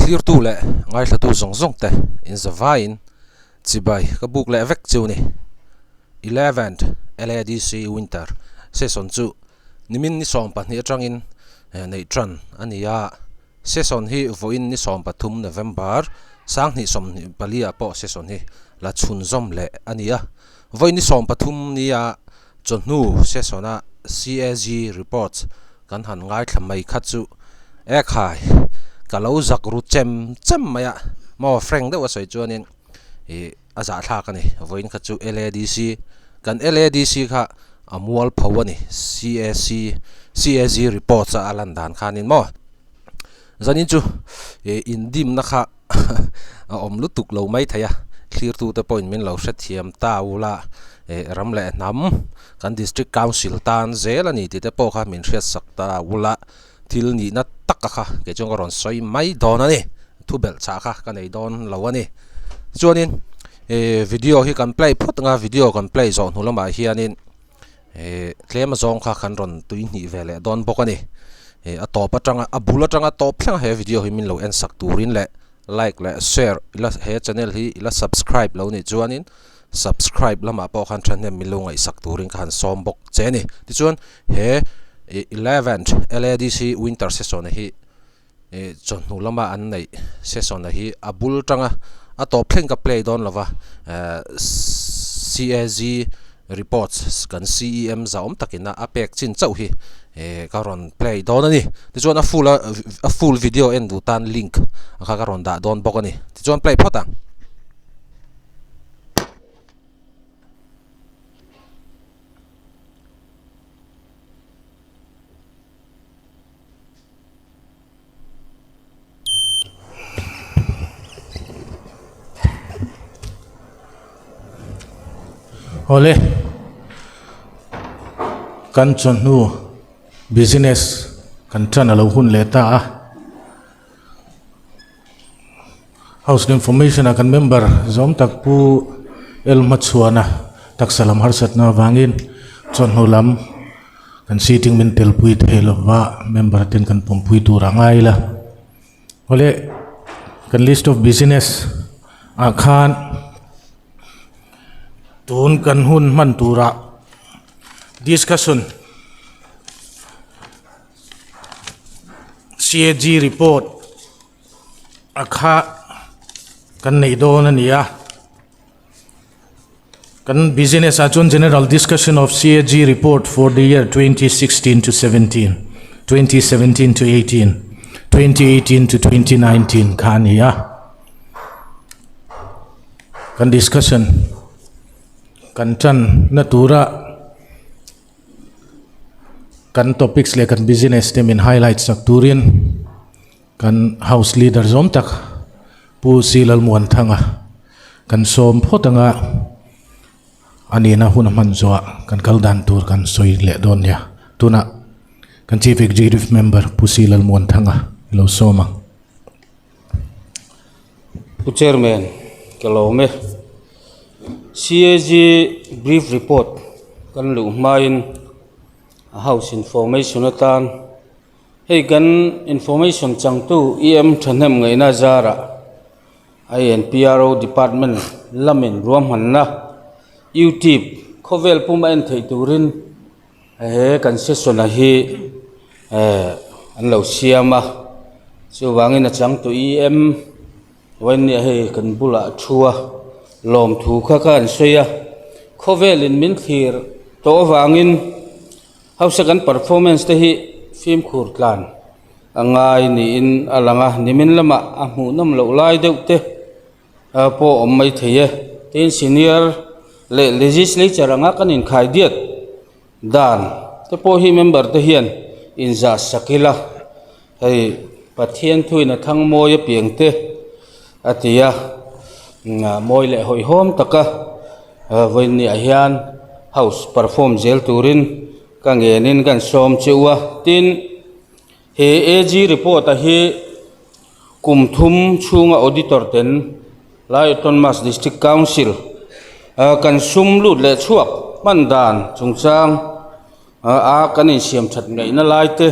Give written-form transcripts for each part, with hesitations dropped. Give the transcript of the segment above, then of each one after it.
clear tu le ngai thla tu zong zong te in zavain chibai ka buk le vek chu ni 11th LADC winter season chu nimin ni som pa ni atangin nei tran ania season hi voin ni som pathum November sang ni som ni palia po season hi la chun zom le ania voin ni som pathum nia chonu seasona CAG reports kan han ngai thlamai kha chu e khai kalau zak ru chem maya mo freng de wasoi chuanin aza thla ka ni voin kha chu LADC kan LADC kha amual phawani CAG reports a alan dan khanin mo zanin chu indim na kha om lutuk lo mai thaya clear to the point min lo thiam ta ula ramle nam kan district council tan zelani ti te po kha min hriat sakta ula til ni na takka kha ke chong ron soi mai don ani thubelh cha kha kan ei don lo ani chuanin video hi kan play phot nga video kan play zon hulama hianin tlema zong kha kan ron tui ni vele don bokani a top atanga abula tanga top thlang he video hi min lo en sak turin le like le share ila he channel hi ila subscribe lo ni chuanin subscribe lama po khan than mi lo ngai sak turin khan som bok cheni ti chuan he 11th LADC winter season hi chon nu lama an nei season hi abul tanga a top thleng ka play don lova CAG reports kan CEM zaom takina apek chin chau hi karon play don ani ti chuan a full video en du tan link kha karon da don bok ani ti chuan play phota Ole kan chonu business kan tran alo hun leta house information akan member zom tak pu elma chuana tak salam harsat na wangin chonu lam kan sitting min tel pui lova member ten kan pompui tu rangai la ole kan list of business akhan tun kan hun man tura discussion CAG report akha kan nei don ania kan business achon general discussion of CAG report for the year 2016 to 17 2017 to 18 2018 to 2019 khania kan discussion kan chan natura kan topics le kan business tem in highlights sak turin kan house leader zom tak pu silal muan thanga kan som photanga ani na hun man zoa kan kaldan tur kan soi le don ya tuna kan chief executive member pu silal muan thanga lo soma pu chairman kelome CAG brief report kan lu main house information atan hey kan information changtu em thanem ngai na zara I&PR department lamin ruam hanna YouTube khovel puma en thei turin he kan session hi an lo siama chu wangin a changtu em wen ni he kan bula thua lom thu kha kan soya khovel in min thir to wangin house kan performance te hi film khur tlan angai ni in alanga nimin lama a hmu nam lo lai deute po mai theye tin senior le legislature anga kan in khai diet dan te po hi member te hian in za sakila hei pathian thuina thang moya piangte atia moi le hoi hom taka voin ni ahian house perform zel turin ka ngenin kan som chewa tin he AG report a hi kumthum chunga auditor ten lai Thomas district council kan sum lut le chuak mandan chungchang a kan in siam that ngai na lai te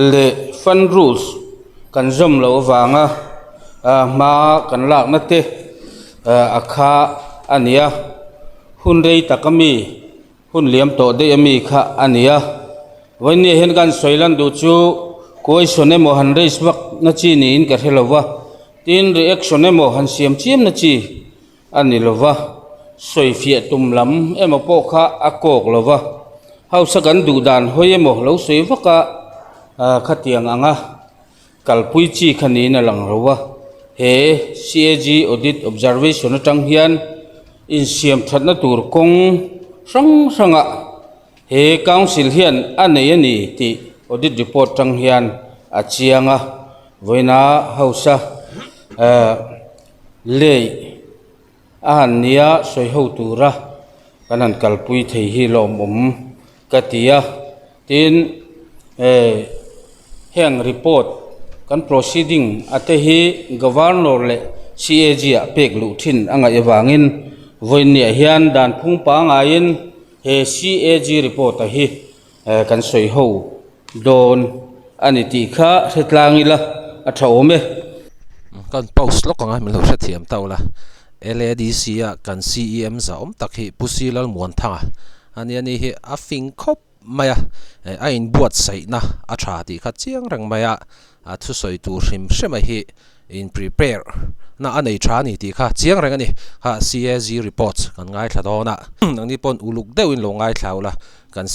le fund rules kan zom lo wanga ma kan lak na te akha ania hun rei takami hun liam to de ami kha ania wani hen kan soilan du chu koi sone mo han reis bak na chi ni in ka helova tin reaction emo han siam chiam na chi ani lova soi fia tum lam emo po kha akok lova hau sakan du dan hoi emo lo soi vaka khatiang anga kalpui chi khani na lang lova he CAG audit observation atang hian in Siamna Tur kong sanga he council hian anei ani ti audit report tang hian a chianga voina hausa le ania soi ho tura kanan kalpui thei hi lom katia tin heng report kan proceeding ate hi governor le CAG a pek lu thin anga ewangin voinia hian dan phung pa ngain he CAG report a hi kan soi ho don ani ti kha hetlangila a thaume kan post lo kanga milo sa thiam tawla LADC a kan CEM za takhi pusilal muan thanga ani hi a fing khop maya a in buat sai na a tha ti kha chiang rang maya a thu soi tu hrim hrema hi in prepare na anei tha ni ti kha chiang rang ani ha CAG reports kan ngai thla dona nangni pon uluk deuin lo ngai thlaula kan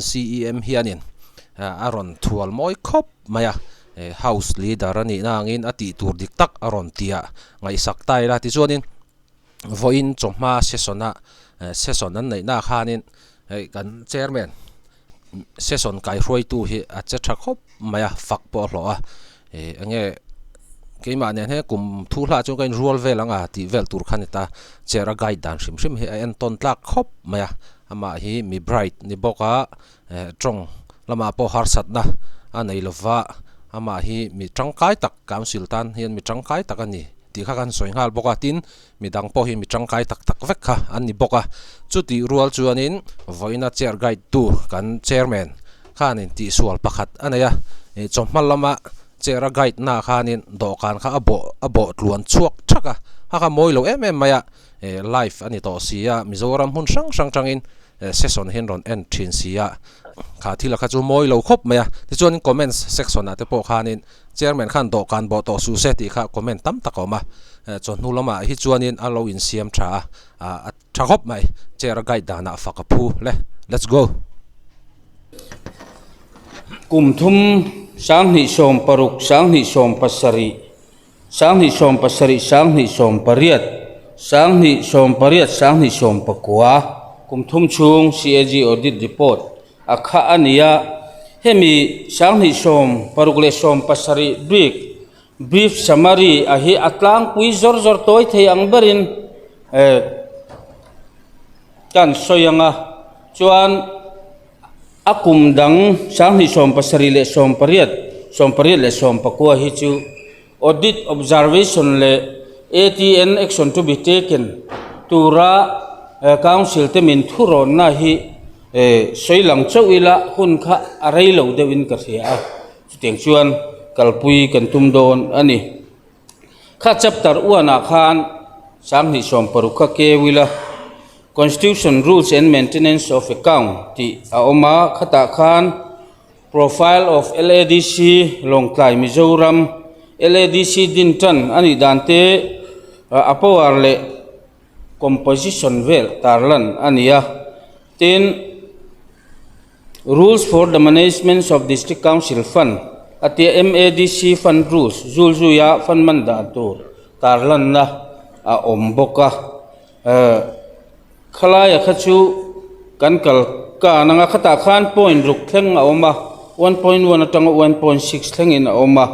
CEM hianin aron thual moi khop maya house leader ani nangin ati tur dik tak aron tia ngai saktai la ti chuanin voin chongma session an nei na khanin kan chairman session kai hroi tu hi a che tha khop maya fak po hlo a ange keima ne he kum thu hla chu kain rual velanga ti vel tur khanita chera guide dan hrim hi en ton tlak khop maya ama hi mi bright ni boka trong lama po harsat na anei lova ama hi mi tangkai tak council tan hian mi tangkai tak ani ti kha kan soingal boka tin mi dang po hi mi tangkai tak vek kha ani boka chuti rual chuanin voina chair guide tu kan chairman khanin ti sual pakhat anaya chommal lama chair guide na khanin dokan kha abo tluan chuak thaka ha moilo maya live ani to sia mizoram hun sang tangin session hin ron en thin sia kha thila kha chu moi lo khop maya ti chuan comments section ate po khanin chairman khan do kan bo to su se ti kha comment tam takoma chon nulama hi chuanin alo in siam tha a tha khop mai chair guide dana fakapu le let's go kum thum sang ni som paruk sang ni som pasari sang ni som pasari sang ni som pariat sang ni som pariat sang ni som pakwa kum thum chung CAG audit report akha ania hemi sang ni som paruk le som pasari brief summary ahi atlang pui zor toy thei ang barin kan soyanga chuan akum dang sang ni som pasari le som pariat le som pakwa hi chu audit observation le ATN action to be taken tura council te min thuron na hi soilang chawila hun kha arei lo dewin ka thia chuteng chuan kalpui kan tum don ani kha chapter uana khan sang ni som paruka ke wila constitution rules and maintenance of account ti aoma khata khan profile of LADC longklai mizoram LADC dintan ani dante apawar le composition vel tarlan ania tin rules for the management of district council fund atia MADC fund rules zulzuya fund manda tur tarlan na a omboka khalaya khachu kankal ka nanga khata khan point ruk thleng a oma 1.1 atanga 1.6 thleng in a oma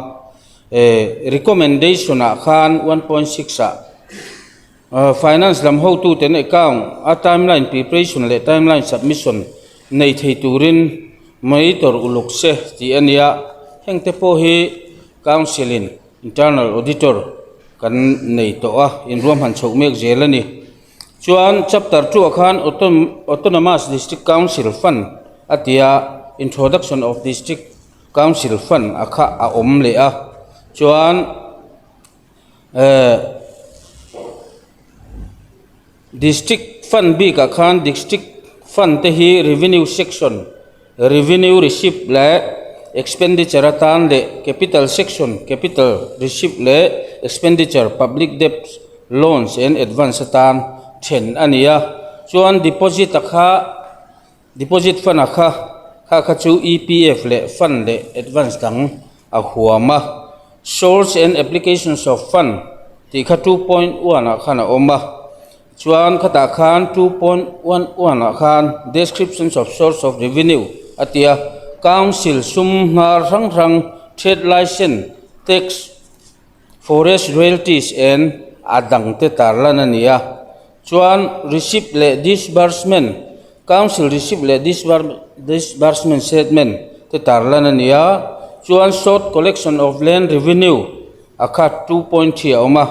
recommendation a khan 1.6 a finance lam ho tu ten account a timeline preparation le timeline submission nei thei turin monitor uluk se ti ania hengte po hi councilin internal auditor kan nei to a in room han chho mek zelani chuan chapter 2 khan autonomous district council fund atia introduction of district council fund akha a om le a chuan district fund bi ka khan district fund theih revenue section revenue receipt le expenditure atan le capital section capital receipt le expenditure public debt loans and advance atan then ania chuan deposit akha deposit fund akha kha chu EPF le fund le advance dang a huama source and applications of fund ti kha 2.1 akha na oma chuan khata khan 2.11 akhan descriptions of source of revenue atia council sum na rang trade license tax forest royalties and adang te tarlan ania chuan receipt le disbursement council receipt le disbursement statement te tarlan ania chuan short collection of land revenue akha 2.3 oma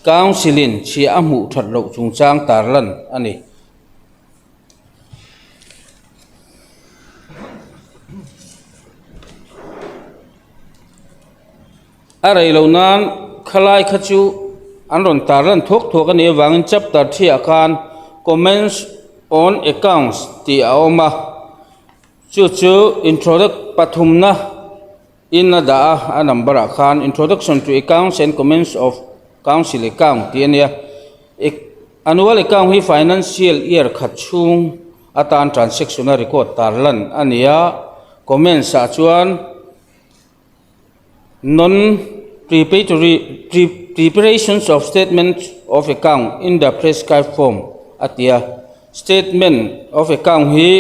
councilin chiah mu that lo chungchang tarlan ani arai lo nan khalai khachu anron tarlan thok ani wangin chapter 3 akan comments on accounts ti aoma chu introduct pathumna inna da a number akhan introduction to accounts and comments of council account ti ania annual account hi financial year khachung atan transaction record tarlan ania comments a chuan non preparations of statements of account in the prescribed form atia statement of account hi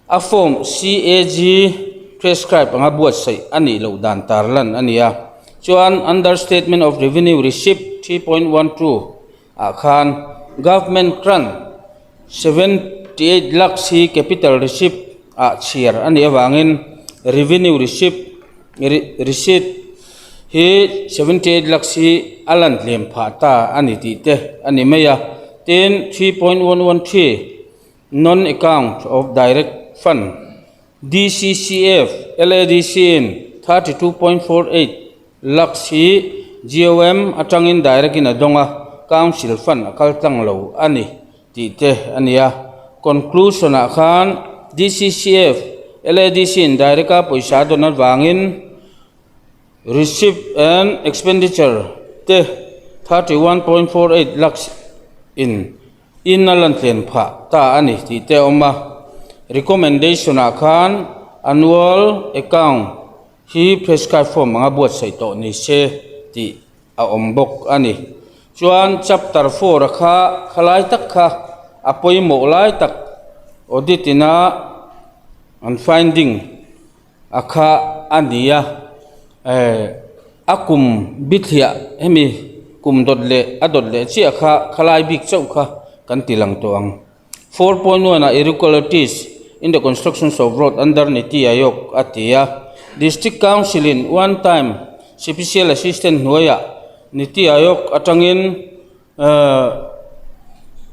a form CAG prescribed anga buat sai ani lo dan tarlan ania chuan under statement of revenue receipt 3.12 akhan government grant 78 lakhs hi capital receipt a chiar ani awangin revenue receipt hi 78 lakhs hi alan lem phata ani ti te ani maya 3.113 non account of direct fund DCCF LADC in 32.48 lakhs hi GOM atangin direct in adonga council fund akaltang lo ani ti te ania conclusion akhan DCCF LADC in direct ka poisa donat wangin receipt and expenditure te 31.48 lakhs in nalan tlen pha ta ani ti te oma recommendation akhan annual account hi prescribed form anga buat sai to ni se ti a ombok ani chuan chapter 4 kha khalai tak kha apoi mo lai tak audit ina on finding akha ania akum bithia hemi kum dodle adodle chi akha khalai bik chau kha kan tilang to ang 4.1 irregularities in the constructions of road under niti ayok atia district council in one time special assistant noya niti ayok atangin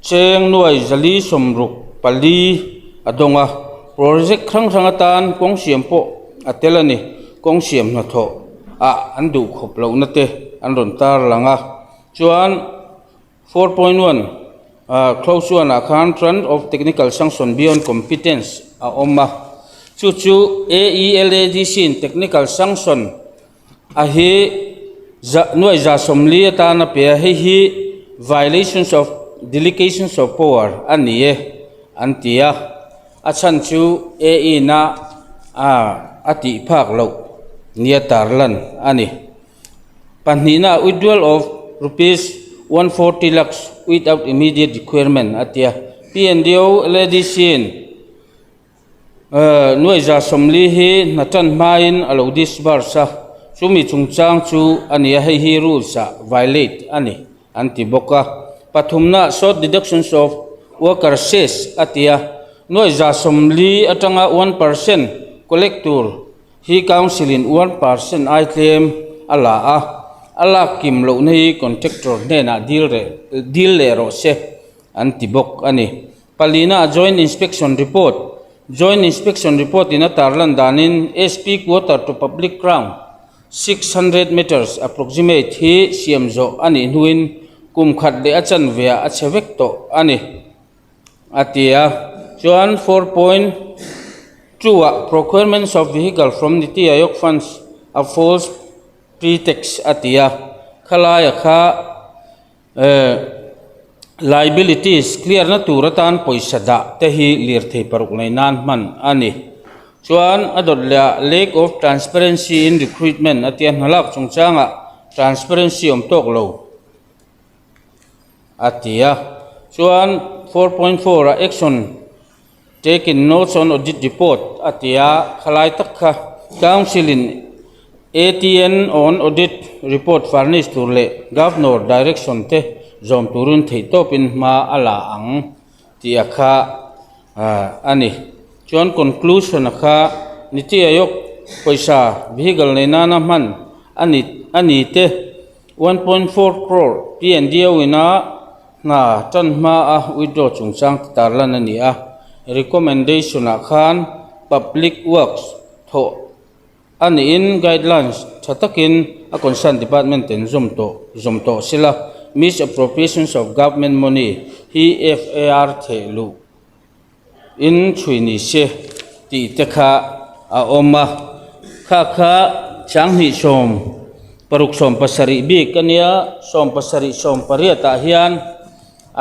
cheng nuai jali somruk pali adonga project khrang kong siampo atelani Kawng Siamna Tur anduh khop lo na te anron tar langa chuan 4.1 close one akhan trend of technical sanction beyond competence a oma chu AELADC in technical sanction a hi nuai za somli ta na pe hi violations of delegations of power anie antia achan chu AE na ati phak lo nia tarlan ani panhina withdrawal of rupees 140 lakhs without immediate requirement atia PNDO LADC nuai za somli hi natan main alo disbarsa chumi chungchang chu ania hi rules violate ani anti boka pathumna short deductions of worker cess atia nuai za somli atanga 1% collector hi council in 1% item ala kim lo nei contractor ne na deal le ro se antibok ani palina joint inspection report in a tarlan danin SP quarter to public ground 600 meters approximate hi siam zo ani nuin kum khat de achan via a chevek to ani atia chuan 4.2 procurements of vehicle from the theih funds a false pretext atia khalaya kha liabilities clear na turatan poisa da tehi lirthei paruk nei nan man ani chuan adotla lack of transparency in recruitment atian halak chungchanga transparency tok lo atia chuan 4.4 action taking notes on audit report atia khalai takha council in ATN on audit report furnished to le governor direction te zom turun thei topin ma ala ang ti akha ani chuan conclusion akha niti ayok paisa vehicle nei nana man ani te 1.4 crore PNDO ina na tan ma a withdraw chungchang tarlan ani a recommendation akhan public works tho ani in guidelines thatakin a concerned department ten zom to sila misappropriations of government money hi FAR thelu in chuini se ti tekha a oma kha changhi som paruk som pasari bi kania som pasari som pariata hian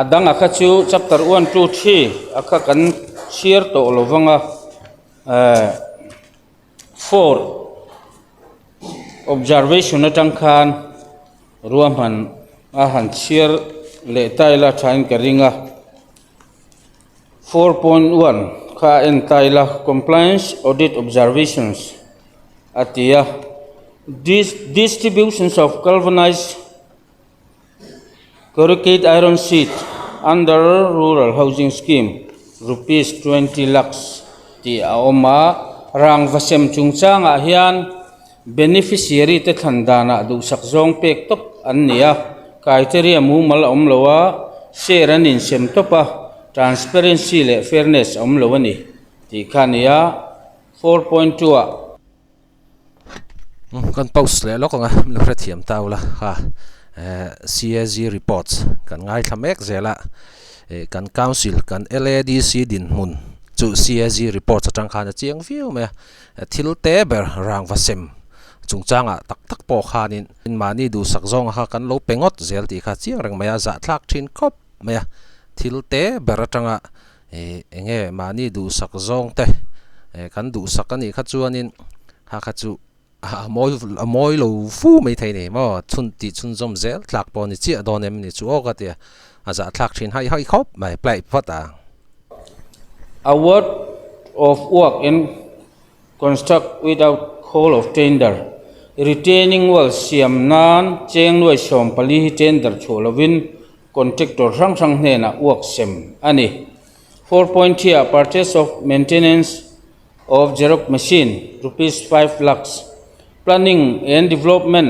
adanga khachu chapter 1 2 3 akha kan share to lovanga 4 observation atang khan ruaman ahan share le taila thain karinga 4.1 kha en taila compliance audit observations atia distributions of galvanized corrugated iron sheet under rural housing scheme rupees 20 lakhs ti aoma rang vasem chungchanga hian beneficiary te thandana du sakzong pek top annia criteria mu mal omlowa share anin sem topa transparency le fairness omlowani ti khania 4.2 kan post le lokanga mlora thiam taula ha CSG reports kan ngai thamek zela kan council kan LADC din mun chu CSG reports atang khana chiang view me thil te ber rang vasem chungchanga tak po khanin in mani du sakzong ha kan lo pengot zel ti kha chiang reng maya za thlak thin kop maya thil te ber atanga enge mani du sakzong te kan du sakani kha chuanin ha kha chu moi lo fu mai thai ne mo chun ti chun zom zel thlak po ni chi adonem ni chu oka te aza thlak thin hai khop mai plai phata award of work in construct without call of tender retaining wall siamnan cheng noi som pali tender cholovin contractor rang hne na work sem ani 4.3 purchase of maintenance of xerox machine rupees 5 lakhs planning and development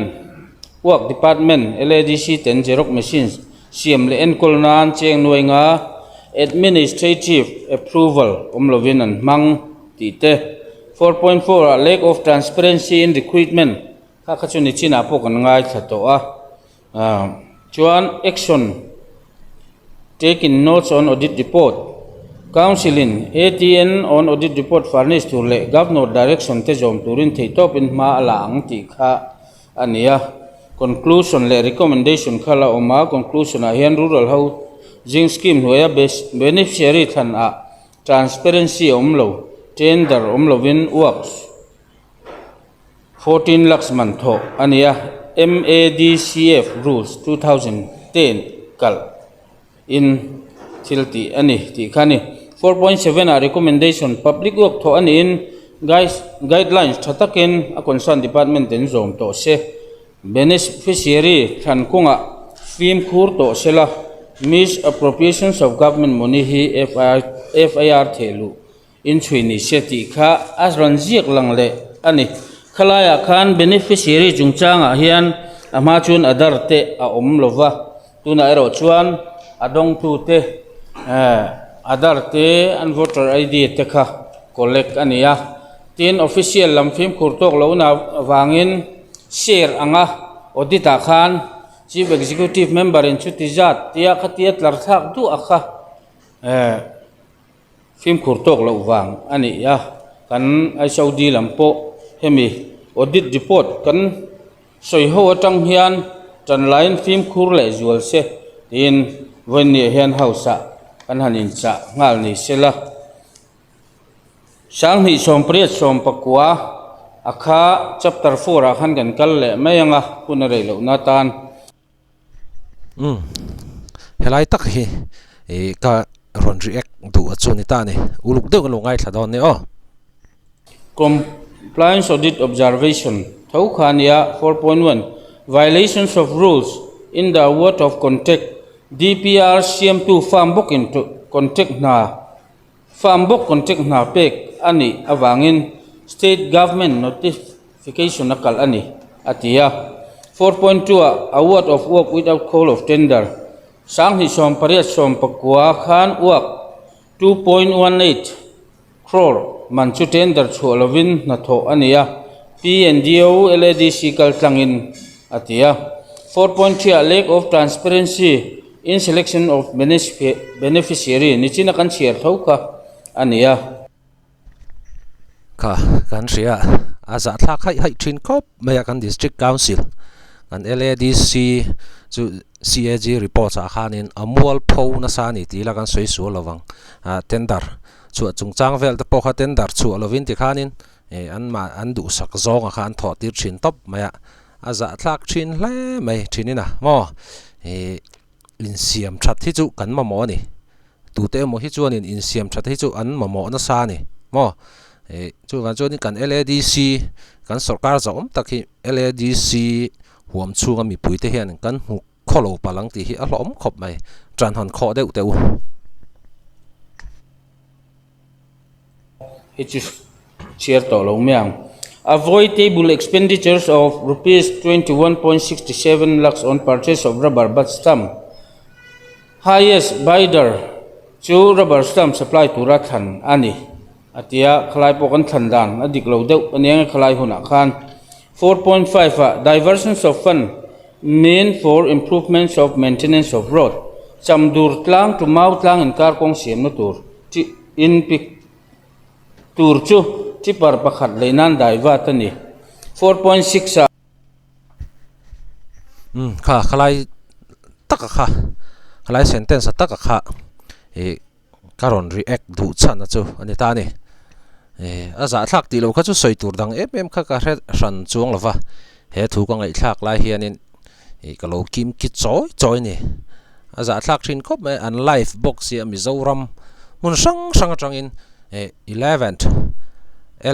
work department LADC 10 xerox machines siam le en kolnan cheng noi nga administrative approval omlovin an mang ti te 4.4 lack of transparency in recruitment kha khachuni china pokan ngai thato chuan action taking notes on audit report council in ATN on audit report furnished to le governor direction te zom turin thei topin ma ala ang ti kha ania conclusion le recommendation khala oma conclusion a hian rural housing scheme hoya beneficiary than a transparency omlo tender omlovin works 14 lakhs mantho ania MADCF rules 2010 kal in tilti ani ti khani 4.7 a recommendation public work tho ani in guidelines thataken a concerned department den zom to se beneficiary than kunga film khur to sela misappropriations of government money hi FIR thelu in chuini seti kha asranjiak langle ani khalaya khan beneficiary chungchanga hian ama chun adar te a lova tuna ero chuan adong tu te adar te an voter ID te kha collect ania tin official lam phim khur tok lo na wangin share anga audit khan chief executive member in chutizat tia khatiat larthak du akha phim khurtok lo wang ani ya kan ai saudi lampo hemi audit report kan soiho atang hian tranline phim khur le zual se in veni hian hausa kan hanin cha ngal ni sela sang hi som priat som pakwa akha chapter 4 akhan kan kal le mayanga punare lo natan helai tak hi ka ron react du achuni ta ne uluk de lo ngai thadon ne compliance audit observation thau khania 4.1 violations of rules in the award of contact DPR CM2 farm book into contact na pek ani awangin state government notification nakal ani atia 4.2 award of work without call of tender sang hi som pariat som pakwa khan uak 2.18 crore manchu tender chualovin na tho ania I&PR LADC kal tlangin atia 4.3 lack of transparency in selection of beneficiary nichina kan share thoka ania ka kan ria aza thak hai thin kop maya kan district council kan LADC chu CAG report a khanin amwal pho na sa ni ti la kan soi su lawang tender chu chungchang vel te pokha tender chu lovin ti khanin an du sak zong a khan tho tir thin top maya aza thak thin hle mai thinina mo in siam that hi chu kan ma mo ni tu te mo hi chuan in siam that hi chu an ma mo na sa ni mo chu kan chuan kan LADC kan sarkar za takhi LADC huam chunga mi puite hian kan hu kholo palang ti hi a hlom khop mai tran hon kho deuh teu it is share to lo myang avoidable expenditures of rupees 21.67 lakhs on purchase of rubber butt stump highest bidder chu rubber stump supply to rathan ani atia khlai pokan thandan adik lo deuh aniang khlai huna khan 4.5 diversions of fund mean for improvements of maintenance of road chamdur tlang to mau tlang in Kawng Siamna Tur in pik tur chu tipar pakhat leinan daiwa tani 4.6 kha khalai tak kha khalai sentence tak kha karon react du chan chu ani ta ni aza thak ti lo kha chu soi tur dang em kha ka ran chuang lova he thu ka ngai thak lai hianin kalo kim ki choi ni aza thak thin khop mai an live box ya mizoram mun sang atangin 11th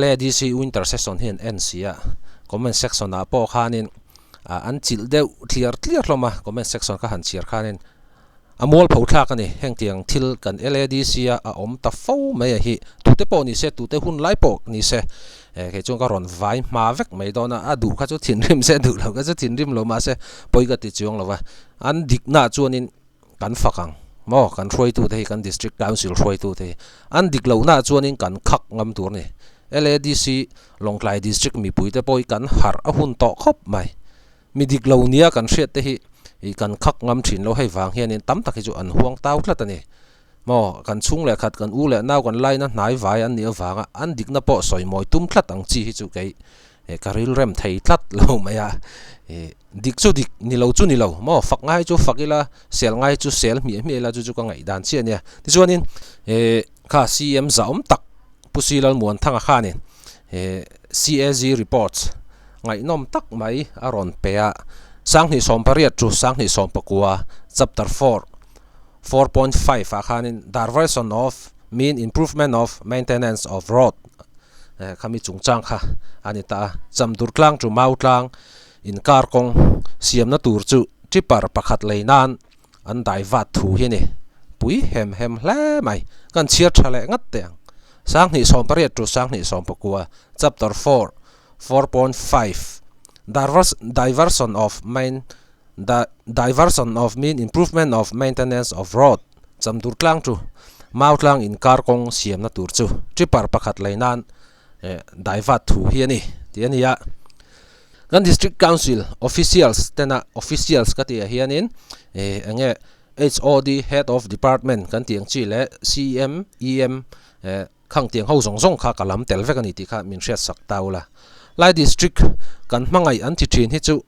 LADC winter session hin NCA comment section na po khanin an chil deuh clear hloma comment section ka han chiar khanin amol pho thak ani heng tiang thil kan LADC a om ta fo mai hi tute po ni se tute hun lai po ni se ke chung ka ron vai ma vek mai dona adu kha chu thin rim se du lo ka chu thin rim lo ma se poi ka ti chung lo wa an dik na chuanin kan fakang mo kan throi tu the kan district council throi tu the an dik lo na chuanin kan khak ngam tur ni LADC Longklai district mi puite poi kan har a hun to khop mai mi dik lo nia kan hriat te hi kan khak ngam thin lo hei wang hian in tam tak hi chu an huang tau thlat ani mo kan chung le khat kan u le naw kan lai na hnai vai an ni awanga an dik na po soi moi tum thlat ang chi hi chu kei karil rem thei thlat lo maya dik chu dik ni lo chu ni lo mo fak ngai chu fakila sel ngai chu sel mi la chu ka ngai dan chi ania ti chuanin kha CM zaum tak pusilal muan thanga khanin CAG reports ngai nom tak mai aron pea sang ni som pariat chu sang ni som pakua chapter 4.5 akhanin diversion of mean improvement of maintenance of road kami chungchang kha anita chamdur tlang chu mau tlang in Kawng Siamna Tur chu tipar pakhat leinan an daivat thu hi ni pui hem hle mai kan chiar thale ngat teng sang ni som pariat chu sang ni som pakua chapter 4.5 diversion of mean improvement of maintenance of road chamdur tlang chu mau tlang in Kawng Siamna Tur chu tipar pakhat leinan daivat thu hi ni ti ania kan district council officials tena officials ka ti hianin ange HOD head of department kan tiang chi le CM EM khang tiang ho zong zong kha kalam tel vek ani ti kha min hriat sak taula lai district kan hmangai an ti thin hi chu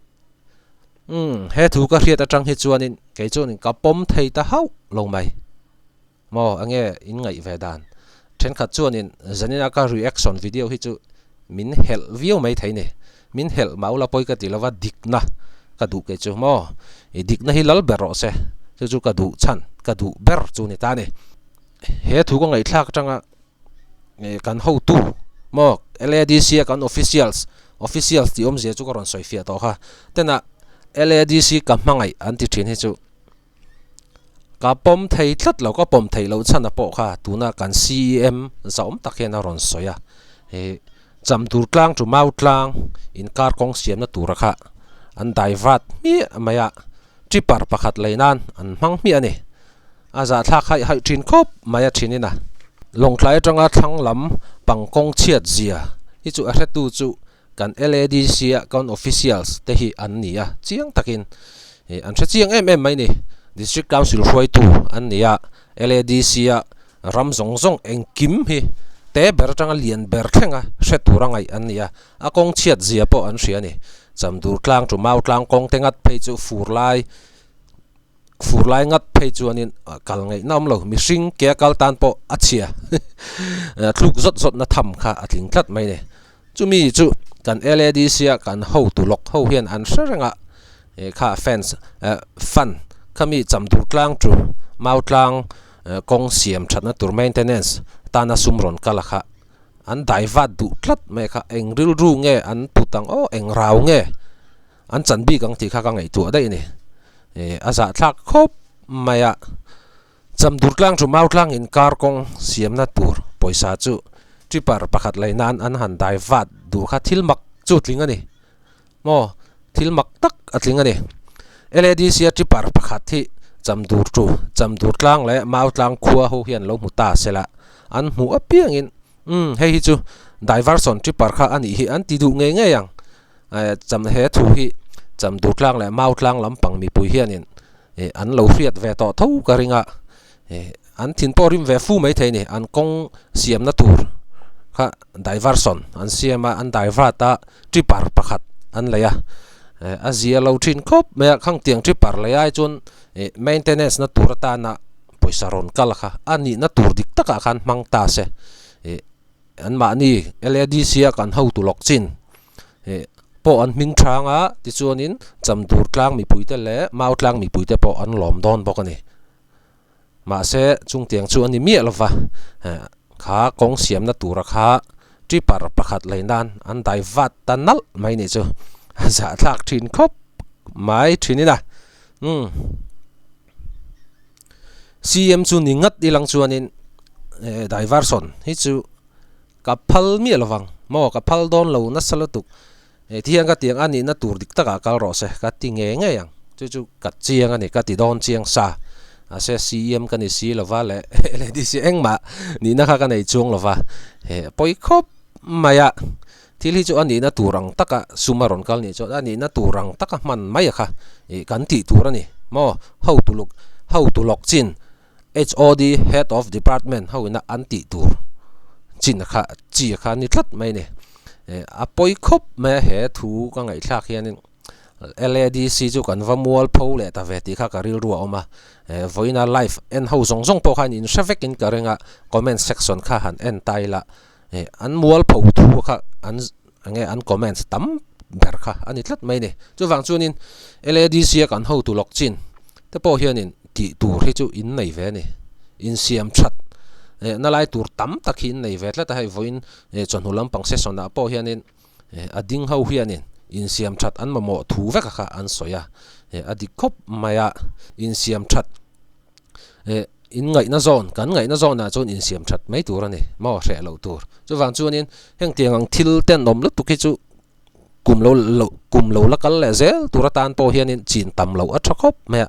he thu ka hriat atang hi chuanin ke chuanin ka pom thei ta hau lo mai mo ange in ngai ve dan then khat chuanin zanina ka reaction video hi chu min hel view mai thei ne min hel maula poi ka tilova dikna ka du ke chu mo e dikna hi lal bero se chu ka du chan ka du ber chu ni ta ne he thu ko ngai thlak tanga kan ho tu mo LADC kan officials ti om je chu ko ron soi fia to kha tena LADC ka hmangai an ti thin hi chu ka pom thei tlat lo ka pom thei lo chana po kha tuna kan CM zaom takhen a ron soya he cham tur tlang chu mau tlang in kar kong siamna tur kha an divert mi maya tripar pakhat leinan an hmang mi ani aza thak hai thin khop maya thinina longthlai tanga thlang lam pangkong chiat zia hi chu a hretu chu kan LADC kan officials te hi an nia chiang takin an hre chiang em mai ni district council hruai tu an nia LADC ram zong zong eng kim hi te ber tanga lian ber thenga hre turangai an nia a kong chiat zia po an hria ni chamdur tlang chu mau tlang kong tengat phei chu furlai ngat phei chuanin kal ngai nam lo mi hring ke kal tan po achia thluk zot na tham kha atling thlat mai ne chumi chu kan LADC kan ho tu lok ho hian an hrenga kha fans fan khami chamdur tlang chu mau tlang kong siam thatna tur maintenance tana sumron kala kha an divert du thlat mai kha eng ril ru nge an putang eng rau nge an chanbi kang ti kha ka ngai tu dai ni aza thlak khop maya chamdur tlang chu mau tlang in kar kong siamna tur poisa chu tripar pakhat leinan an han divert du kha thilmak chu tling ani mo thilmak tak atling ani LADC tripar pakhat thi chamdur tlang le mau tlang khua ho hian lo muta sela an mu apiang in hei hi chu diversion tripar kha ani hi an ti du nge nge yang cham he thu hi chamdur tlang le mau tlang lampang mi pui hianin an lo hriat ve to tho ka ringa an thin porim ve fu mai thei ni an kong siamna tur kha diversion an siama an diverta tripar pakhat an leya azia lo thin khop me khang tiang tripar leya chun maintenance na tur ta na poisa ron kal kha ani na tur dik taka khan mang ta se an ma ni LADC kan ho tu lok chin po an ming thanga ti chuanin chamdur tlang mi puite le mau tlang mi puite po an lom don bok ani ma se chung tiang chu ani mi lova kha kong siamna tur kha tripar pakhat leinan an divert tanal mai ni chu za thak thin khop mai thinina CM chu ningat ilang chuanin diversion hi chu kapal mi lawang mo kapal don lo na salatuk thiang ka tiang ani na tur dik taka kal ro se ka ti nge nge yang chu kat chiang ani ka ti don chiang sa ase CM ka ni si lova le LADC engmah ni na kha ka nei chung lova poi khop maya thil hi chu ani na turang taka sumaron kal ni chu ani na turang taka man mai kha kan ti tur ani mo how to lok chin HOD head of department how na anti tur chin kha chi kha ni thlat mai ne apoi khop me he thu ka ngai thak hianin LADC chu kan vamual pho le ta ve ti kha ka ril ruwa oma voina live en ho zong zong po khan in shavek in karenga comment section kha han en taila an mual pho thu kha an comments tam ber kha ani thlat mai ne chu wang chunin LADC kan ho tu lok chin te po hianin ti tur hi chu in nei ve ni in siam that na lai tur tam takhin nei ve tla ta hai voin chonhu lampang session na po hianin ading ho hianin in siam that an mamo thu ve kha an soya adikhop maya in siam that in ngai na zone kan ngai na zone na chon in siam that mai tur ani mo hre lo tur chu wang chuanin heng tiang ang thil ten nom lu tu ki chu kum lo la kal le zel turatan po hianin chin tam lo a thakop me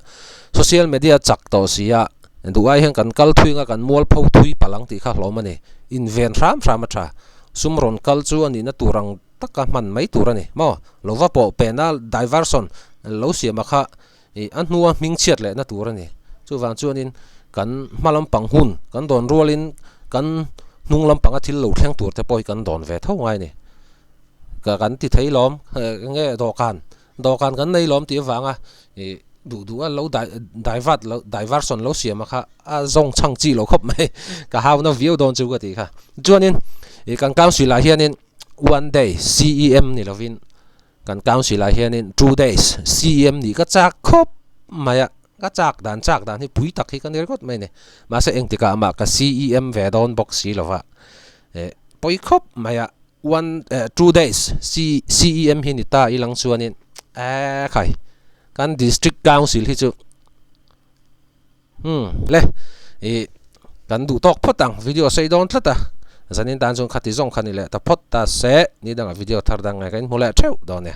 social media chak to sia duai heng kan kal thuinga kan mual pho thui palang ti kha hlom ani in ven ram acha sumron kal chu ani na turang taka man mai tur ani mo lova po penal diversion lo siam kha an nuwa ming chiat le na tur ani chu wang chuanin kan malam pang hun kan don rolin kan nung lam pang athil lo thleng tur te poi kan don ve tho ngai ni ka kan ti thei lom nge dokan kan nei lom ti wanga du a lo diversion lo siam kha a zong chang chi lo khop mai ka haw na view don chu ka ti kha chuanin kan council la hianin 1 day CEM ni lovin kan council la hianin 2 days CEM ni ka chak khop maya ka chak dan hi pui tak hi kan record mai ne ma se eng tika ma ka CEM ve don box si lova poi khop maya 2 days CEM hi ni ta ilang chuanin khai kan district council hi chu le kan du tok photang video sei don thata zanin dan jong khati jong khani le ta phot ta se ni dang video thar dang ngai kan mole theu don ne